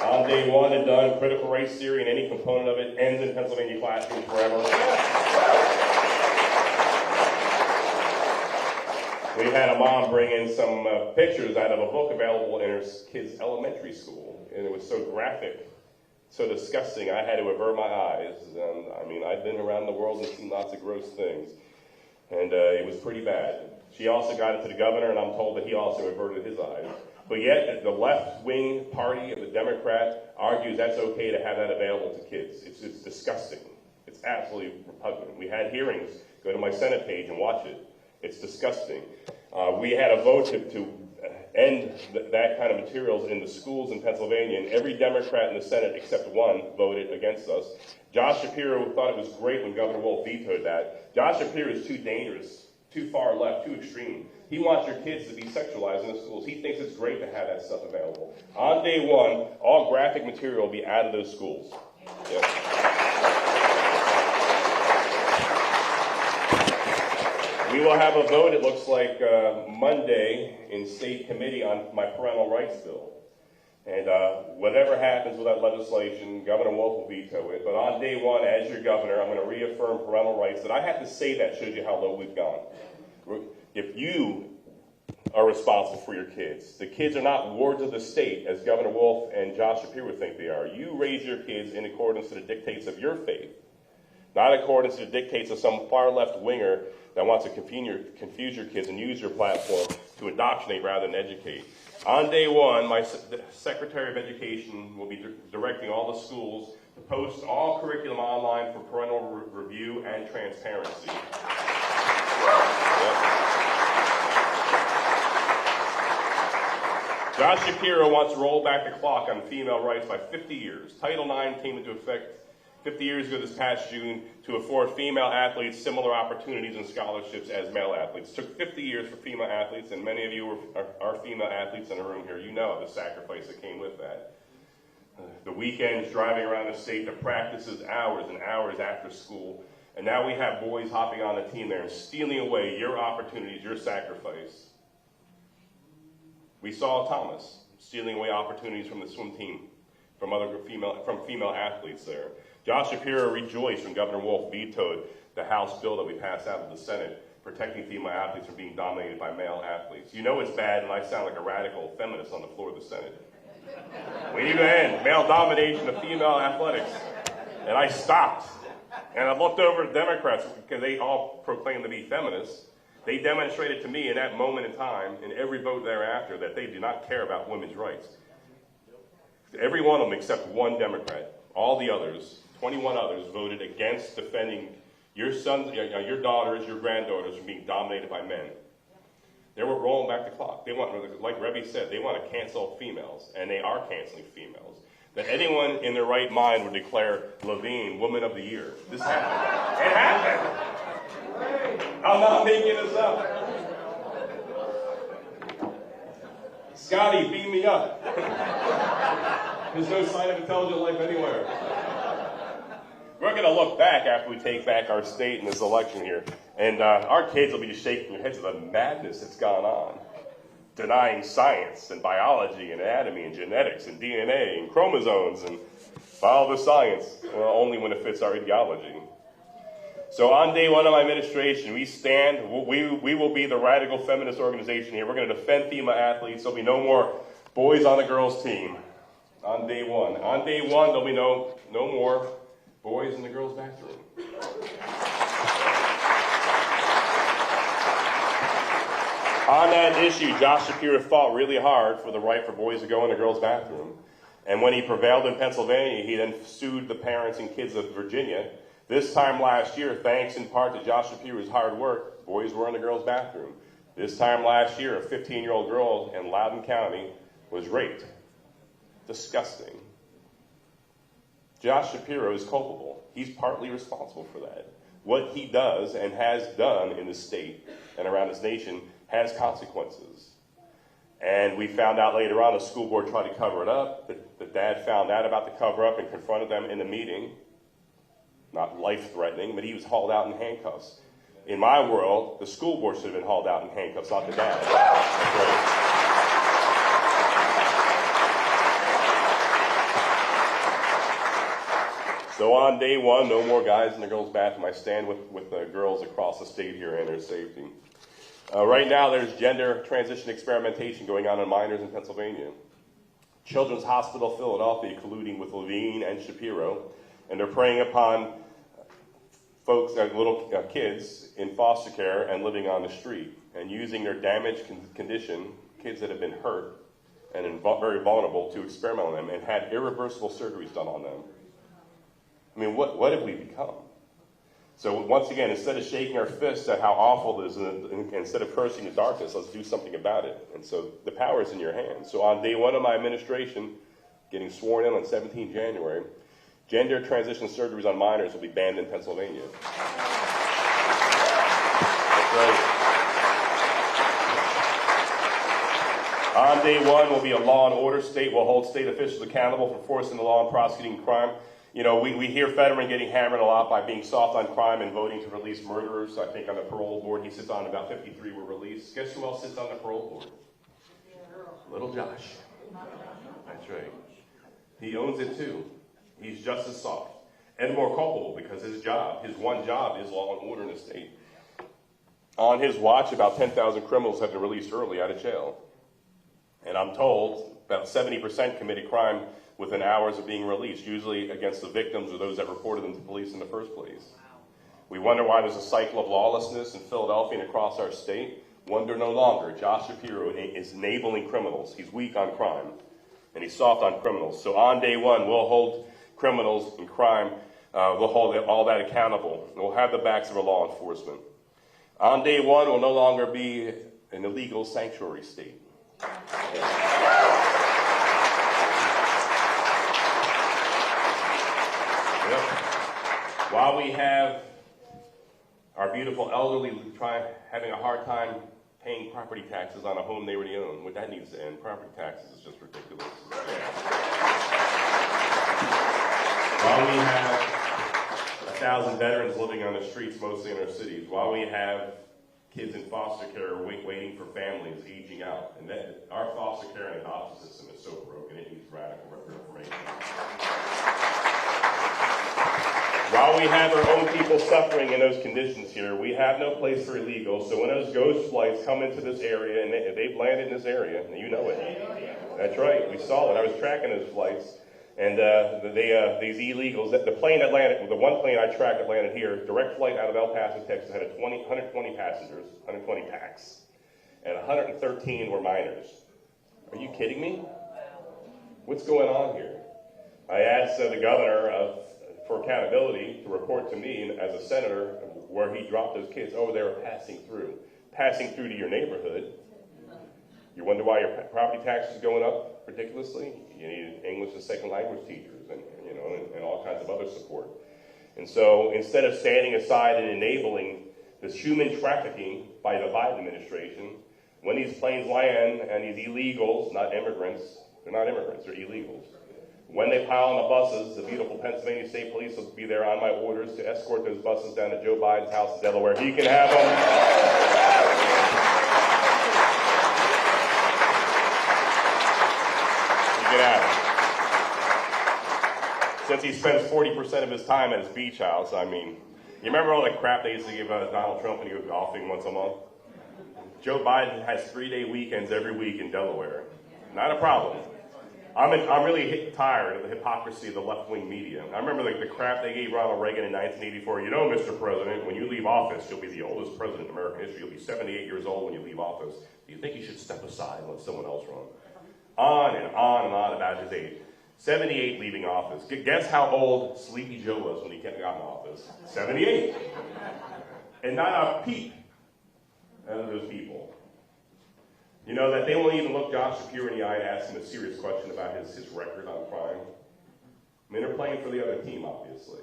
On day one and done, critical race theory and any component of it ends in Pennsylvania classrooms forever. We had a mom bring in some pictures out of a book available in her kid's elementary school. And it was so graphic, so disgusting, I had to avert my eyes. And I mean, I've been around the world and seen lots of gross things. And it was pretty bad. She also got it to the governor, and I'm told that he also averted his eyes. But yet, the left-wing party of the Democrat argues that's okay to have that available to kids. It's disgusting. It's absolutely repugnant. We had hearings. Go to my Senate page and watch it. It's disgusting. We had a vote to end that kind of materials in the schools in Pennsylvania, and every Democrat in the Senate except one voted against us. Josh Shapiro thought it was great when Governor Wolf vetoed that. Josh Shapiro is too dangerous, too far left, too extreme. He wants your kids to be sexualized in the schools. He thinks it's great to have that stuff available. On day one, all graphic material will be out of those schools. Yep. We will have a vote, it looks like, Monday in state committee on my parental rights bill. And whatever happens with that legislation, Governor Wolf will veto it. But on day one, as your governor, I'm going to reaffirm parental rights. That I have to say that shows you how low we've gone. If you are responsible for your kids, the kids are not wards of the state, as Governor Wolf and Josh Shapiro think they are. You raise your kids in accordance to the dictates of your faith, not in accordance to the dictates of some far-left winger that wants to confuse your kids and use your platform to indoctrinate rather than educate. On day one, my Secretary of Education will be directing all the schools to post all curriculum online for parental review and transparency. Yep. Josh Shapiro wants to roll back the clock on female rights by 50 years. Title IX came into effect 50 years ago this past June to afford female athletes similar opportunities and scholarships as male athletes. It took 50 years for female athletes, and many of you are female athletes in the room here. You know the sacrifice that came with that. The weekends driving around the state, the practices hours and hours after school. And now we have boys hopping on the team there and stealing away your opportunities, your sacrifice. We saw Thomas stealing away opportunities from the swim team, from female athletes there. Josh Shapiro rejoiced when Governor Wolf vetoed the House bill that we passed out of the Senate, protecting female athletes from being dominated by male athletes. You know it's bad, and I sound like a radical feminist on the floor of the Senate. We need to end male domination of female athletics. And I stopped. And I looked over at Democrats, because they all proclaim to be feminists. They demonstrated to me in that moment in time, in every vote thereafter, that they do not care about women's rights. Every one of them except one Democrat. All the others, 21 others, voted against defending Your sons, your daughters, your granddaughters are being dominated by men. They were rolling back the clock. They want, like Rebbe said, they want to cancel females, and they are canceling females. That anyone in their right mind would declare Levine Woman of the Year. This happened. It happened. I'm not making this up. Scotty, beam me up. There's no sign of intelligent life anywhere. We're going to look back after we take back our state in this election here, and our kids will be just shaking their heads at the madness that's gone on. Denying science and biology and anatomy and genetics and DNA and chromosomes and follow the science, well, only when it fits our ideology. So on day one of my administration, we stand, we will be the radical feminist organization here. We're going to defend FEMA athletes. There'll be no more boys on the girls' team on day one. On day one, there'll be no more boys in the girls' bathroom. On that issue, Josh Shapiro fought really hard for the right for boys to go in the girls' bathroom. And when he prevailed in Pennsylvania, he then sued the parents and kids of Virginia. This time last year, thanks in part to Josh Shapiro's hard work, boys were in the girls' bathroom. This time last year, a 15-year-old girl in Loudoun County was raped. Disgusting. Josh Shapiro is culpable. He's partly responsible for that. What he does and has done in the state and around this nation has consequences. And we found out later on, the school board tried to cover it up. The dad found out about the cover-up and confronted them in the meeting. Not life-threatening, but he was hauled out in handcuffs. In my world, the school board should have been hauled out in handcuffs, not the dad. That's right. So on day one, no more guys in the girls' bathroom. I stand with the girls across the state here and their safety. Right now, there's gender transition experimentation going on in minors in Pennsylvania. Children's Hospital Philadelphia colluding with Levine and Shapiro, and they're preying upon folks, little kids in foster care and living on the street, and using their damaged condition, kids that have been hurt and very vulnerable, to experiment on them and had irreversible surgeries done on them. I mean, what have we become? So once again, instead of shaking our fists at how awful it is, and instead of cursing the darkness, let's do something about it. And so the power is in your hands. So on day one of my administration, getting sworn in on 17 January, gender transition surgeries on minors will be banned in Pennsylvania. That's right. On day one, we'll be a law and order state. We'll hold state officials accountable for enforcing the law and prosecuting crime. You know, we hear Fetterman getting hammered a lot by being soft on crime and voting to release murderers. I think on the parole board, he sits on about 53 were released. Guess who else sits on the parole board? Little Josh. That's right. He owns it too. He's just as soft and more culpable because his one job is law and order in the state. On his watch, about 10,000 criminals have been released early out of jail. And I'm told about 70% committed crime within hours of being released, usually against the victims or those that reported them to police in the first place. We wonder why there's a cycle of lawlessness in Philadelphia and across our state. Wonder no longer. Josh Shapiro is enabling criminals. He's weak on crime, and he's soft on criminals. So on day one, we'll hold criminals and crime, we'll hold all that accountable. We'll have the backs of our law enforcement. On day one, we'll no longer be an illegal sanctuary state. While we have our beautiful elderly having a hard time paying property taxes on a home they already own, what that needs to end. Property taxes is just ridiculous. While we have 1,000 veterans living on the streets, mostly in our cities, while we have kids in foster care waiting for families aging out, and that our foster care and adoption system is so broken, it needs radical reformation. While we have our own people suffering in those conditions here, we have no place for illegals. So when those ghost flights come into this area, and they've landed in this area, and you know it. That's right, we saw it. I was tracking those flights, and these illegals, the plane that landed, the one plane I tracked that landed here, direct flight out of El Paso, Texas, had 120 passengers, 120 packs, and 113 were minors. Are you kidding me? What's going on here? I asked the governor of for accountability to report to me as a senator where he dropped those kids. Oh, they were passing through to your neighborhood. You wonder why your property tax is going up ridiculously? You need English as second language teachers and all kinds of other support. And so instead of standing aside and enabling this human trafficking by the Biden administration, when these planes land and these illegals, not immigrants, they're not immigrants, they're illegals. When they pile on the buses, the beautiful Pennsylvania State Police will be there on my orders to escort those buses down to Joe Biden's house in Delaware. He can have them. He can have them. Since he spends 40% of his time at his beach house, I mean, you remember all the crap they used to give Donald Trump when he was golfing once a month? Joe Biden has 3-day weekends every week in Delaware. Not a problem. I'm really tired of the hypocrisy of the left-wing media. I remember the crap they gave Ronald Reagan in 1984. You know, Mr. President, when you leave office, you'll be the oldest president in American history. You'll be 78 years old when you leave office. Do you think you should step aside and let someone else run? On and on and on about his age. 78 leaving office. Guess how old Sleepy Joe was when he got in office? 78. And not a peep out of those people. You know that they won't even look Josh Shapiro in the eye and ask him a serious question about his record on crime. I mean, they're playing for the other team, obviously.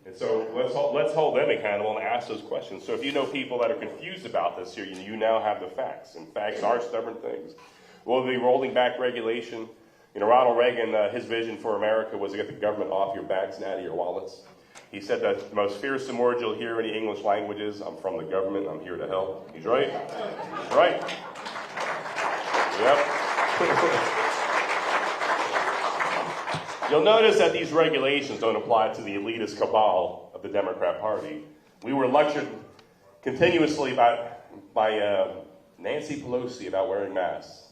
And so let's hold them accountable and ask those questions. So if you know people that are confused about this here, you now have the facts. And facts are stubborn things. We'll be rolling back regulation. You know, Ronald Reagan, his vision for America was to get the government off your backs and out of your wallets. He said that the most fearsome words you'll hear in the English language is, I'm from the government, I'm here to help. He's right. He's right. Yep. You'll notice that these regulations don't apply to the elitist cabal of the Democrat Party. We were lectured continuously by Nancy Pelosi about wearing masks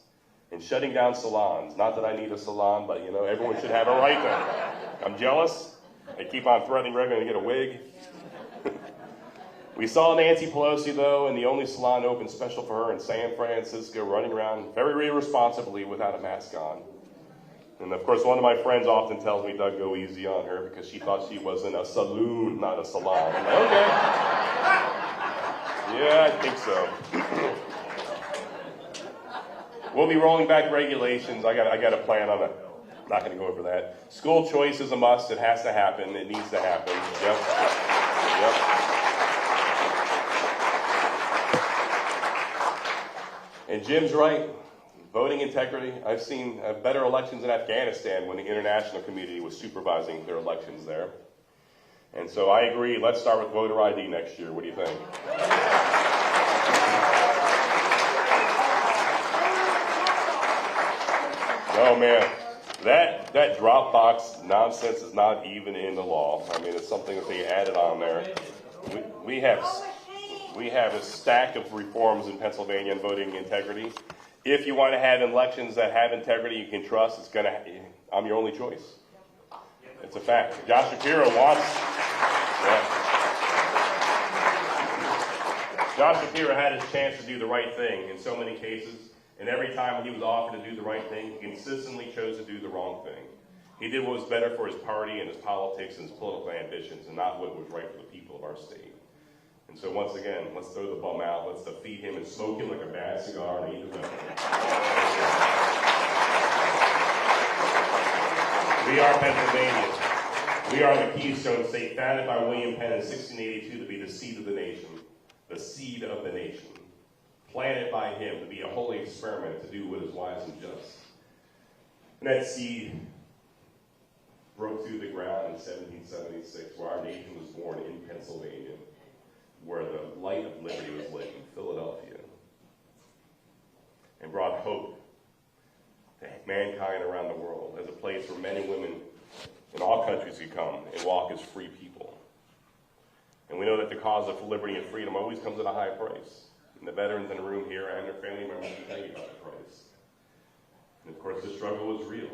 and shutting down salons. Not that I need a salon, but you know, everyone should have a right to. I'm jealous. They keep on threatening Reagan to get a wig. We saw Nancy Pelosi, though, in the only salon open special for her in San Francisco, running around very irresponsibly without a mask on. And, of course, one of my friends often tells me, Doug, go easy on her because she thought she was in a saloon, not a salon. I'm like, okay. Yeah, I think so. We'll be rolling back regulations. I got a plan on it. Not going to go over that. School choice is a must. It has to happen. It needs to happen. Yep. And Jim's right. Voting integrity. I've seen better elections in Afghanistan when the international community was supervising their elections there. And so I agree. Let's start with voter ID next year. What do you think? Oh, man. That Dropbox nonsense is not even in the law. I mean, it's something that they added on there. We have a stack of reforms in Pennsylvania on voting integrity. If you want to have elections that have integrity you can trust, I'm your only choice. It's a fact. Josh Shapiro wants. Yeah. Josh Shapiro had his chance to do the right thing in so many cases, and every time he was offered to do the right thing, he consistently chose to do the wrong thing. He did what was better for his party and his politics and his political ambitions, and not what was right for the people of our state. And so once again, let's throw the bum out. Let's defeat him and smoke him like a bad cigar and eat the devil. We are Pennsylvania. We are the Keystone State, founded by William Penn in 1682 to be the seed of the nation. The seed of the nation. Planted by him to be a holy experiment to do what is wise and just. And that seed broke through the ground in 1776, where our nation was born in Pennsylvania, where the light of liberty was lit in Philadelphia, and brought hope to mankind around the world as a place where men and women in all countries could come and walk as free people. And we know that the cause of liberty and freedom always comes at a high price. And the veterans in the room here and their family members can tell you about the price. And of course, the struggle was real.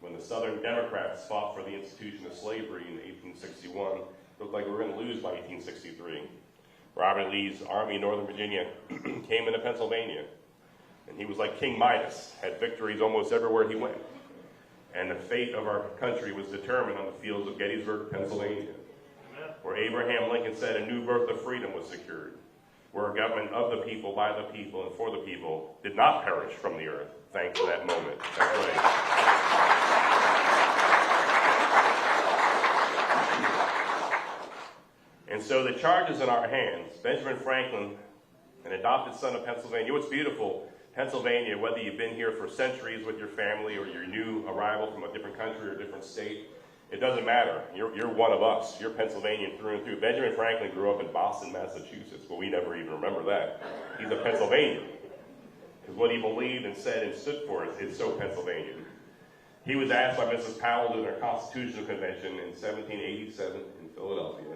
When the Southern Democrats fought for the institution of slavery in 1861, it looked like we were going to lose by 1863. Robert Lee's army in Northern Virginia came into Pennsylvania, and he was like King Midas, had victories almost everywhere he went. And the fate of our country was determined on the fields of Gettysburg, Pennsylvania, where Abraham Lincoln said a new birth of freedom was secured, where a government of the people, by the people, and for the people did not perish from the earth, thanks to that moment. That's right. And so the charge is in our hands. Benjamin Franklin, an adopted son of Pennsylvania. What's beautiful, Pennsylvania, whether you've been here for centuries with your family or you're new arrival from a different country or a different state, it doesn't matter. You're one of us. You're Pennsylvanian through and through. Benjamin Franklin grew up in Boston, Massachusetts, but we never even remember that. He's a Pennsylvanian, because what he believed and said and stood for is so Pennsylvanian. He was asked by Mrs. Powell during their Constitutional Convention in 1787 in Philadelphia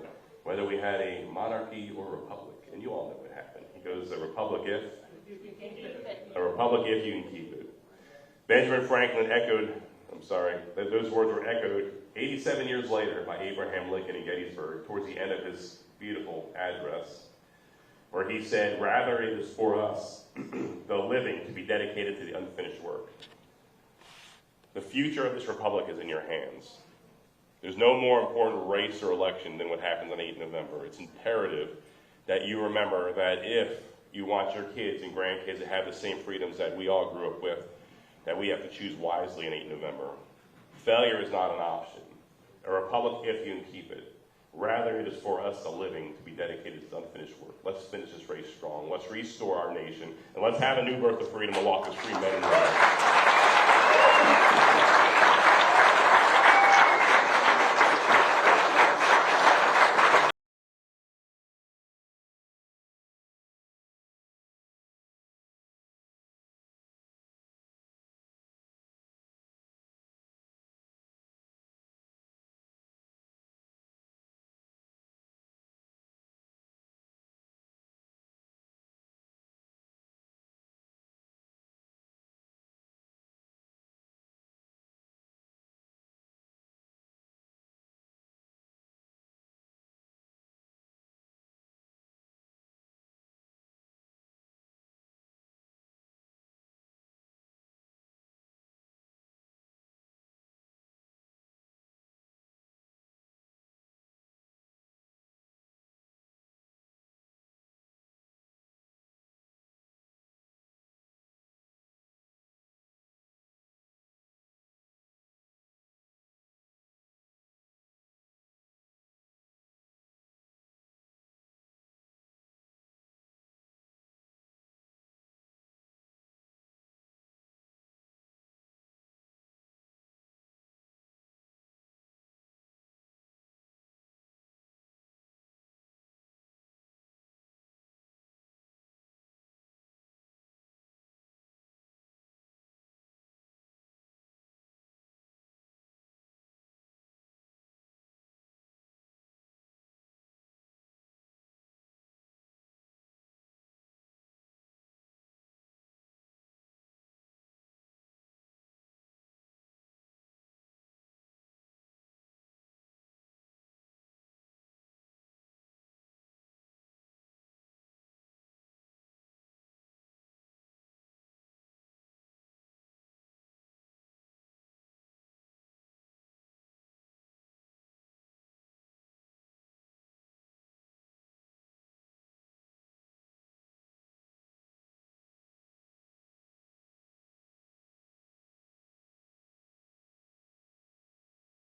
whether we had a monarchy or a republic. And you all know what happened. He goes, a republic if? You can keep it. A republic if you can keep it. Benjamin Franklin those words were echoed 87 years later by Abraham Lincoln in Gettysburg towards the end of his beautiful address, where he said, rather it is for us, the living, to be dedicated to the unfinished work. The future of this republic is in your hands. There's no more important race or election than what happens on 8 November. It's imperative that you remember that if you want your kids and grandkids to have the same freedoms that we all grew up with, that we have to choose wisely on 8 November. Failure is not an option. A republic if you can keep it. Rather, it is for us, the living, to be dedicated to unfinished work. Let's finish this race strong. Let's restore our nation. And let's have a new birth of freedom and walk as free men and women.